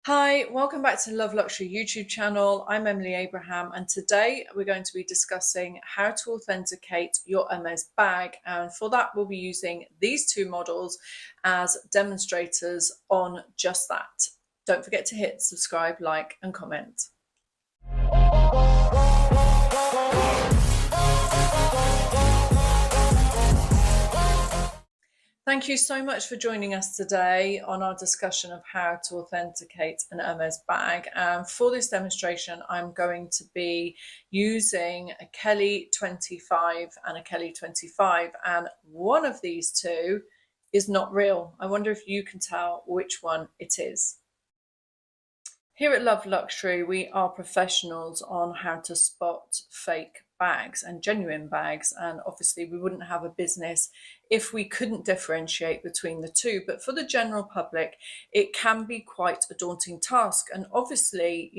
Hi, welcome back to Love Luxury YouTube channel. I'm Emily Abraham, and today we're going to be discussing how to authenticate your Hermes bag. And for that, we'll be using these two models as demonstrators on just that. Don't forget to hit subscribe, like, and comment. Thank you so much for joining us today on our discussion of how to authenticate an Hermes bag. And for this demonstration, I'm going to be using a Kelly 25 and a Kelly 25, and one of these two is not real. I wonder if you can tell which one it is. Here at Love Luxury, we are professionals on how to spot fake bags and genuine bags. And obviously, we wouldn't have a business if we couldn't differentiate between the two. But for the general public, it can be quite a daunting task. And obviously,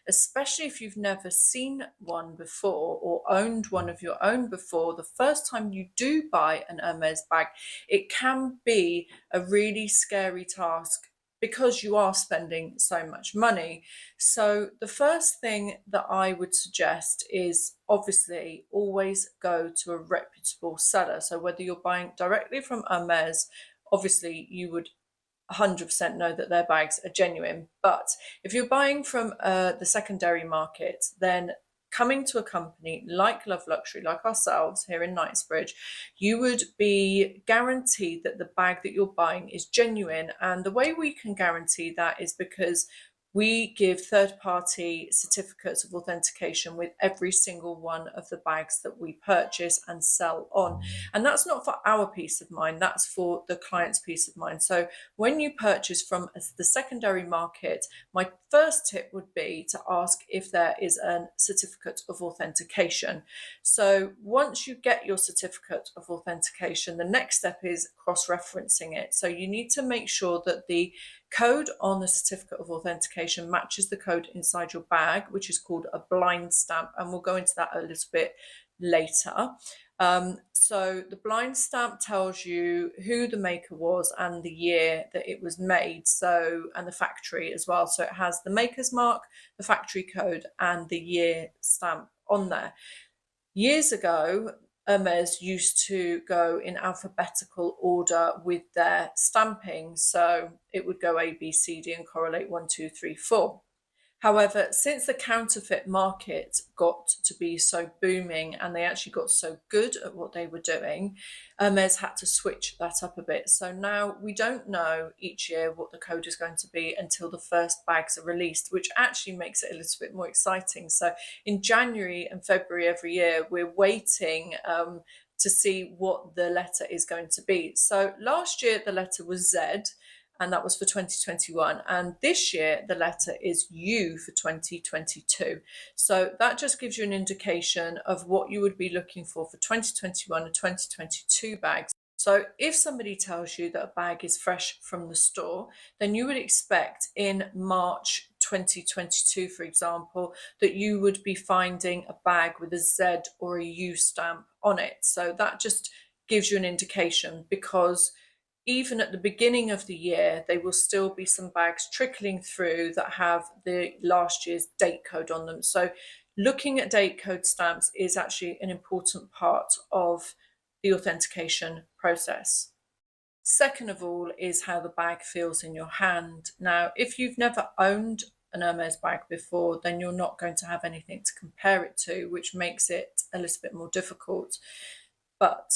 especially if you've never seen one before or owned one of your own before, the first time you do buy an Hermes bag, it can be a really scary task because you are spending so much money. So the first thing that I would suggest is obviously always go to a reputable seller. So whether you're buying directly from Hermes, obviously you would 100% know that their bags are genuine. But if you're buying from the secondary market, then coming to a company like Love Luxury, like ourselves here in Knightsbridge, you would be guaranteed that the bag that you're buying is genuine. And the way we can guarantee that is because we give third-party certificates of authentication with every single one of the bags that we purchase and sell on. And that's not for our peace of mind, that's for the client's peace of mind. So when you purchase from the secondary market, my first tip would be to ask if there is a certificate of authentication. So once you get your certificate of authentication, the next step is cross-referencing it. So you need to make sure that the code on the certificate of authentication matches the code inside your bag, which is called a blind stamp, and we'll go into that a little bit later. So the blind stamp tells you who the maker was and the year that it was made, and the factory as well. So it has the maker's mark, the factory code, and the year stamp on there. Years ago, Hermes used to go in alphabetical order with their stamping. So it would go A, B, C, D and correlate 1, 2, 3, 4. However, since the counterfeit market got to be so booming and they actually got so good at what they were doing, Hermes had to switch that up a bit. So now we don't know each year what the code is going to be until the first bags are released, which actually makes it a little bit more exciting. So in January and February every year, we're waiting to see what the letter is going to be. So last year, the letter was Z, and that was for 2021. And this year, the letter is U for 2022. So that just gives you an indication of what you would be looking for 2021 and 2022 bags. So if somebody tells you that a bag is fresh from the store, then you would expect in March 2022, for example, that you would be finding a bag with a Z or a U stamp on it. So that just gives you an indication, because even at the beginning of the year, there will still be some bags trickling through that have the last year's date code on them. So looking at date code stamps is actually an important part of the authentication process. Second of all is how the bag feels in your hand. Now, if you've never owned an Hermes bag before, then you're not going to have anything to compare it to, which makes it a little bit more difficult. But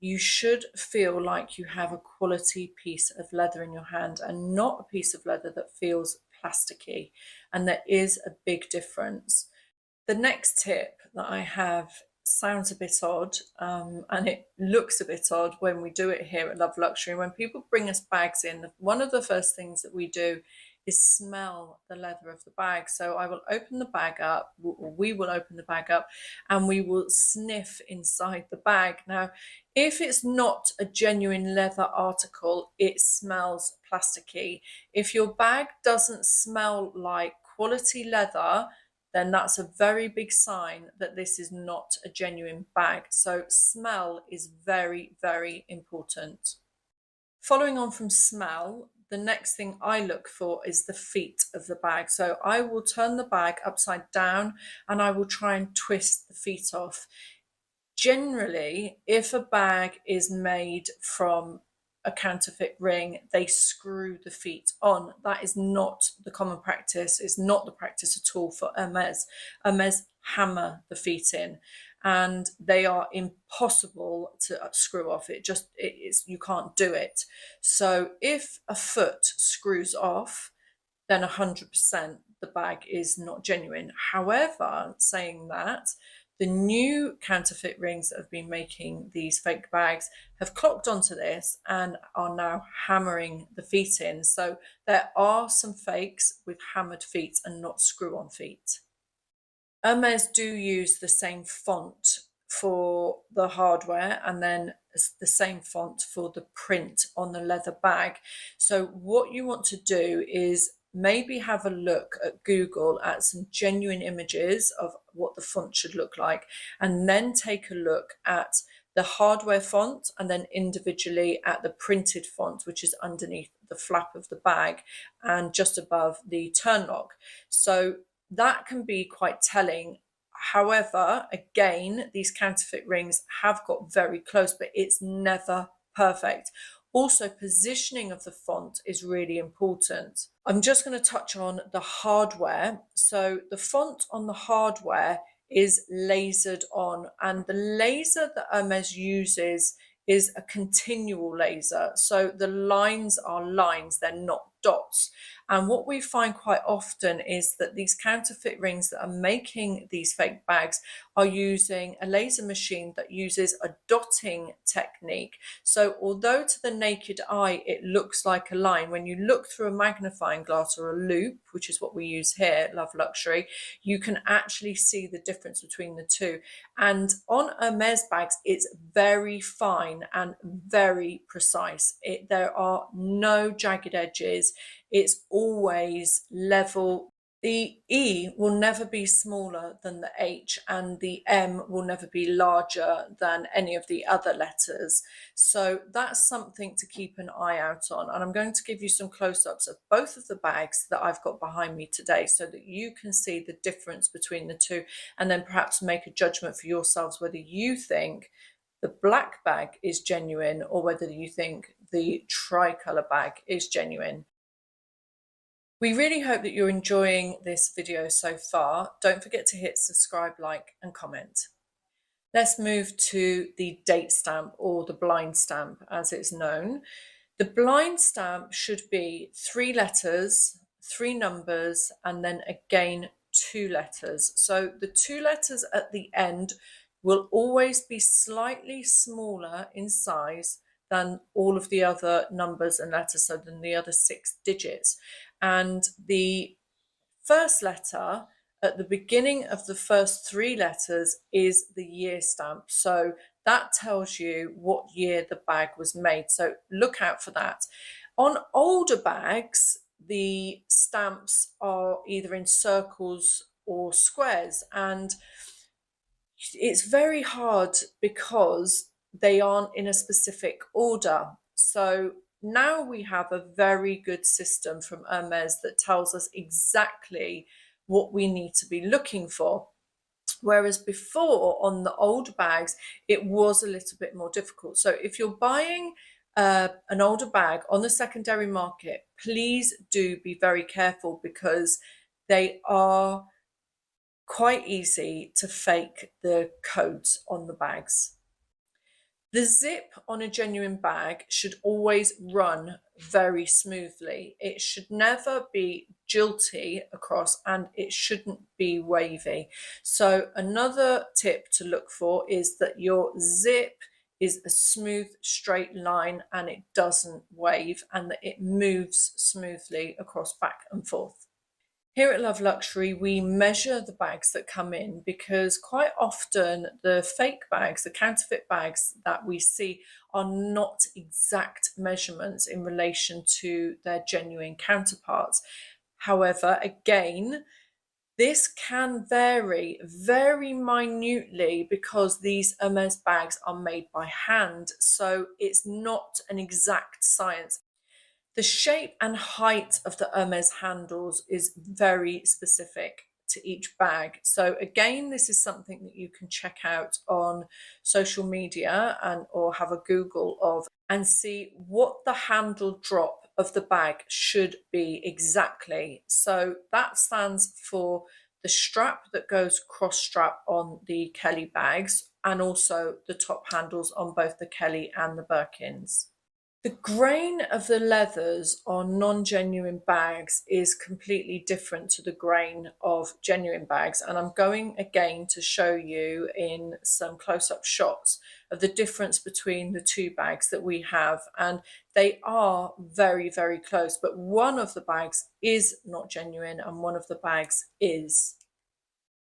you should feel like you have a quality piece of leather in your hand and not a piece of leather that feels plasticky. And there is a big difference. The next tip that I have sounds a bit odd, and it looks a bit odd when we do it here at Love Luxury. When people bring us bags in, one of the first things that we do is smell the leather of the bag. So I will open the bag up, or we will open the bag up, and we will sniff inside the bag. Now, if it's not a genuine leather article, it smells plasticky. If your bag doesn't smell like quality leather, then that's a very big sign that this is not a genuine bag. So smell is very, very important. Following on from smell, the next thing I look for is the feet of the bag. So I will turn the bag upside down and I will try and twist the feet off. Generally, if a bag is made from a counterfeit ring, they screw the feet on. That is not the common practice, it's not the practice at all for Hermes. Hermes hammer the feet in, and they are impossible to screw off. It is, you can't do it. So if a foot screws off, then 100% the bag is not genuine. However, saying that, the new counterfeit rings that have been making these fake bags have clocked onto this and are now hammering the feet in. So there are some fakes with hammered feet and not screw-on feet. Hermes do use the same font for the hardware and then the same font for the print on the leather bag. So what you want to do is maybe have a look at Google at some genuine images of what the font should look like, and then take a look at the hardware font and then individually at the printed font, which is underneath the flap of the bag and just above the turn lock. So that can be quite telling. However, again, these counterfeit rings have got very close, but it's never perfect. Also, positioning of the font is really important. I'm just going to touch on the hardware. So the font on the hardware is lasered on, and the laser that Hermes uses is a continual laser. So the lines are lines, they're not dots. And what we find quite often is that these counterfeit rings that are making these fake bags are using a laser machine that uses a dotting technique. So although to the naked eye it looks like a line, when you look through a magnifying glass or a loupe, which is what we use here, Love Luxury, you can actually see the difference between the two. And on Hermes bags, it's very fine and very precise. There are no jagged edges. It's always level. The E will never be smaller than the H, and the M will never be larger than any of the other letters. So that's something to keep an eye out on. And I'm going to give you some close-ups of both of the bags that I've got behind me today so that you can see the difference between the two, and then perhaps make a judgment for yourselves whether you think the black bag is genuine or whether you think the tricolour bag is genuine. We really hope that you're enjoying this video so far. Don't forget to hit subscribe, like, and comment. Let's move to the date stamp, or the blind stamp as it's known. The blind stamp should be 3 letters, 3 numbers, and then again 2 letters. So the 2 letters at the end will always be slightly smaller in size than all of the other numbers and letters, so than the other 6 digits. And the first letter at the beginning of the first 3 letters is the year stamp. So that tells you what year the bag was made. So look out for that. On older bags, the stamps are either in circles or squares, and it's very hard because they aren't in a specific order. So now we have a very good system from Hermes that tells us exactly what we need to be looking for. Whereas before, on the old bags, it was a little bit more difficult. So if you're buying an older bag on the secondary market, please do be very careful, because they are quite easy to fake the codes on the bags. The zip on a genuine bag should always run very smoothly. It should never be jilty across, and it shouldn't be wavy. So another tip to look for is that your zip is a smooth straight line and it doesn't wave, and that it moves smoothly across back and forth. Here at Love Luxury, we measure the bags that come in, because quite often the fake bags, the counterfeit bags that we see, are not exact measurements in relation to their genuine counterparts. However, again, this can vary very minutely because these Hermes bags are made by hand, so it's not an exact science. The shape and height of the Hermes handles is very specific to each bag. So again, this is something that you can check out on social media and or have a Google of and see what the handle drop of the bag should be exactly. So that stands for the strap that goes cross strap on the Kelly bags and also the top handles on both the Kelly and the Birkins. The grain of the leathers on non-genuine bags is completely different to the grain of genuine bags, and I'm going again to show you in some close-up shots of the difference between the two bags that we have, and they are very, very close, but one of the bags is not genuine and one of the bags is.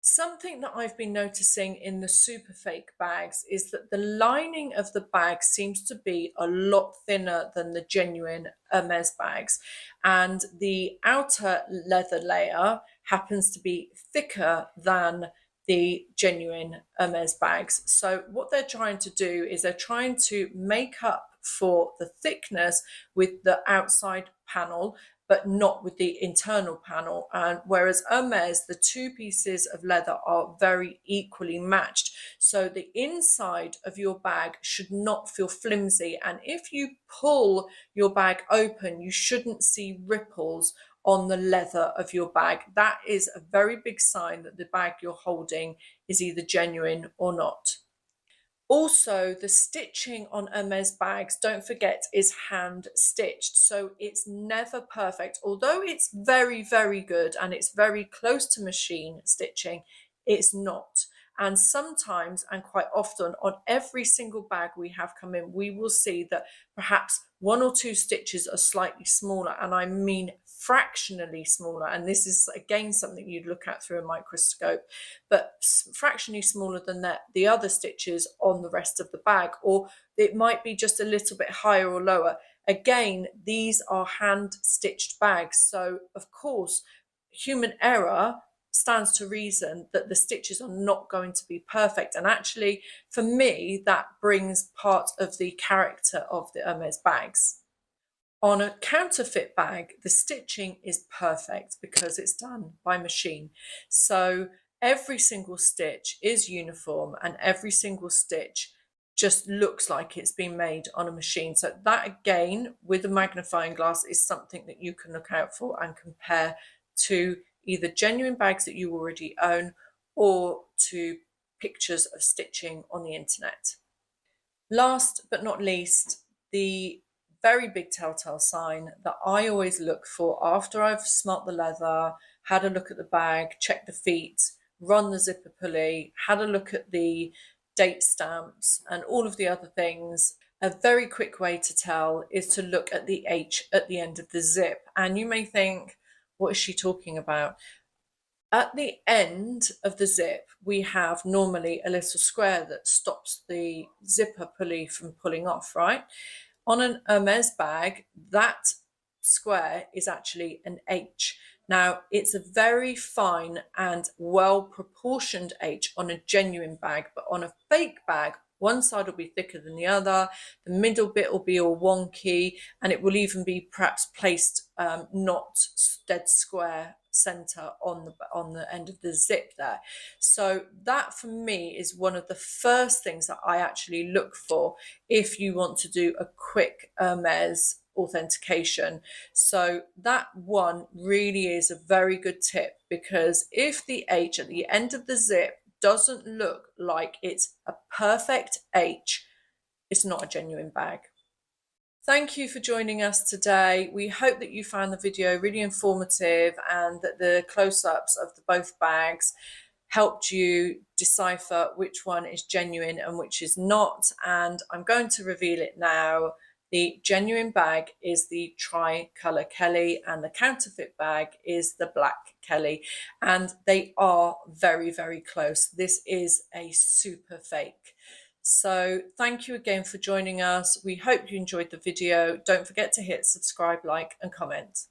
Something that I've been noticing in the super fake bags is that the lining of the bag seems to be a lot thinner than the genuine Hermes bags, and the outer leather layer happens to be thicker than the genuine Hermes bags. So what they're trying to do is they're trying to make up for the thickness with the outside panel but not with the internal panel. And whereas Hermes, the two pieces of leather are very equally matched. So the inside of your bag should not feel flimsy. And if you pull your bag open, you shouldn't see ripples on the leather of your bag. That is a very big sign that the bag you're holding is either genuine or not. Also, the stitching on Hermes bags, don't forget, is hand stitched. So it's never perfect. Although it's very, very good and it's very close to machine stitching, it's not. And sometimes, and quite often, on every single bag we have come in, we will see that perhaps one or two stitches are slightly smaller, and I mean fractionally smaller. And this is again something you'd look at through a microscope, but fractionally smaller than the other stitches on the rest of the bag, or it might be just a little bit higher or lower. Again, these are hand stitched bags, so of course human error stands to reason that the stitches are not going to be perfect. And actually, for me, that brings part of the character of the Hermes bags. On a counterfeit bag, the stitching is perfect because it's done by machine. So every single stitch is uniform and every single stitch just looks like it's been made on a machine. So that again, with a magnifying glass, is something that you can look out for and compare to either genuine bags that you already own or to pictures of stitching on the internet. Last but not least, the very big telltale sign that I always look for after I've smelt the leather, had a look at the bag, checked the feet, run the zipper pulley, had a look at the date stamps and all of the other things. A very quick way to tell is to look at the H at the end of the zip. And you may think, what is she talking about? At the end of the zip, we have normally a little square that stops the zipper pulley from pulling off, right? On an Hermes bag, that square is actually an H. Now, it's a very fine and well-proportioned H on a genuine bag, but on a fake bag, one side will be thicker than the other, the middle bit will be all wonky, and it will even be perhaps placed not dead square center on the end of the zip there. So that for me is one of the first things that I actually look for if you want to do a quick Hermes authentication. So that one really is a very good tip, because if the H at the end of the zip doesn't look like it's a perfect H, it's not a genuine bag. Thank you for joining us today. We hope that you found the video really informative and that the close-ups of both bags helped you decipher which one is genuine and which is not. And I'm going to reveal it now. The genuine bag is the tri-colour Kelly and the counterfeit bag is the black Kelly. And they are very, very close. This is a super fake. So thank you again for joining us. We hope you enjoyed the video. Don't forget to hit subscribe, like and comment.